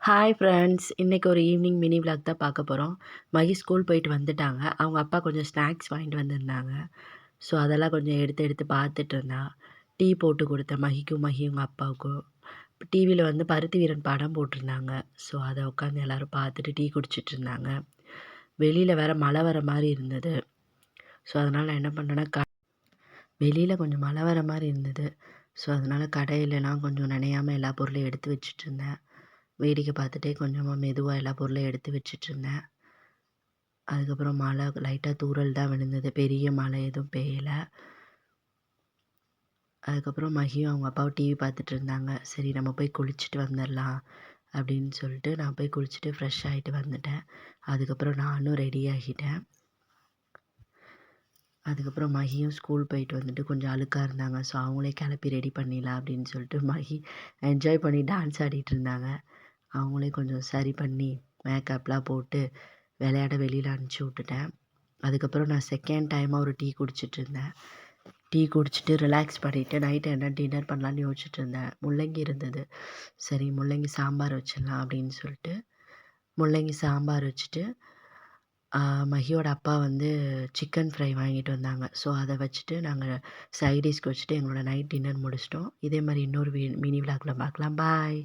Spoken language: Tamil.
Hi friends. இன்னைக்கு ஒரு ஈவினிங் மினி விளாக் தான் பார்க்க போகிறோம். மகி ஸ்கூல் போயிட்டு வந்துட்டாங்க. அவங்க அப்பா கொஞ்சம் ஸ்நாக்ஸ் வாங்கிட்டு வந்திருந்தாங்க. ஸோ அதெல்லாம் கொஞ்சம் எடுத்து எடுத்து பார்த்துட்டு இருந்தா. டீ போட்டு கொடுத்தேன் மகியும் அப்பாவுக்கும். டிவியில் வந்து பருத்தி வீரன் படம் போட்டிருந்தாங்க. ஸோ அதை உட்காந்து எல்லோரும் பார்த்துட்டு டீ குடிச்சிட்டு இருந்தாங்க. வெளியில் வேற மழை வர மாதிரி இருந்தது. ஸோ அதனால் நான் என்ன பண்ணேன்னா வெளியில் கொஞ்சம் மழை வர மாதிரி இருந்தது. ஸோ அதனால் கடையிலலாம் கொஞ்சம் நனையாமல் எல்லா பொருளையும் எடுத்து வச்சுட்டு இருந்தேன். வேடிக்கை பார்த்துட்டே கொஞ்சமாக மெதுவாக எல்லா பொருளையும் எடுத்து வச்சுட்ருந்தேன். அதுக்கப்புறம் மழை லைட்டாக தூறல் தான் விழுந்தது. பெரிய மழை எதுவும் பெய்யலை. அதுக்கப்புறம் மகியும் அவங்க அப்பாவும் டிவி பார்த்துட்டு இருந்தாங்க. சரி நம்ம போய் குளிச்சுட்டு வந்துடலாம் அப்படின்னு சொல்லிட்டு நான் போய் குளிச்சுட்டு ஃப்ரெஷ் ஆகிட்டு வந்துட்டேன். அதுக்கப்புறம் நானும் ரெடி ஆகிட்டேன். அதுக்கப்புறம் மகியும் ஸ்கூல் போயிட்டு வந்துட்டு கொஞ்சம் அழுக்காக இருந்தாங்க. ஸோ அவங்களே கிளப்பி ரெடி பண்ணிடலாம் அப்படின்னு சொல்லிட்டு மகி என்ஜாய் பண்ணி டான்ஸ் ஆடிட்டு இருந்தாங்க. அவங்களே கொஞ்சம் சரி பண்ணி மேக்கப்லாம் போட்டு விளையாட வெளியில் அனுப்பிச்சி விட்டுட்டேன். அதுக்கப்புறம் நான் செகண்ட் டைமாக ஒரு டீ குடிச்சிட்ருந்தேன். டீ குடிச்சிட்டு ரிலாக்ஸ் பண்ணிவிட்டு நைட்டு என்ன டின்னர் பண்ணலான்னு யோசிச்சுட்ருந்தேன். முள்ளங்கி இருந்தது. சரி முள்ளங்கி சாம்பார் வச்சிடலாம் அப்படின்னு சொல்லிட்டு முள்ளங்கி சாம்பார் வச்சுட்டு மகியோட அப்பா வந்து சிக்கன் ஃப்ரை வாங்கிட்டு வந்தாங்க. ஸோ அதை வச்சுட்டு நாங்கள் சைட் டிஷ்க்கு வச்சுட்டு எங்களோட நைட் டின்னர் முடிச்சிட்டோம். இதே மாதிரி இன்னொரு மினி விளாக்ல பார்க்கலாம். பாய்.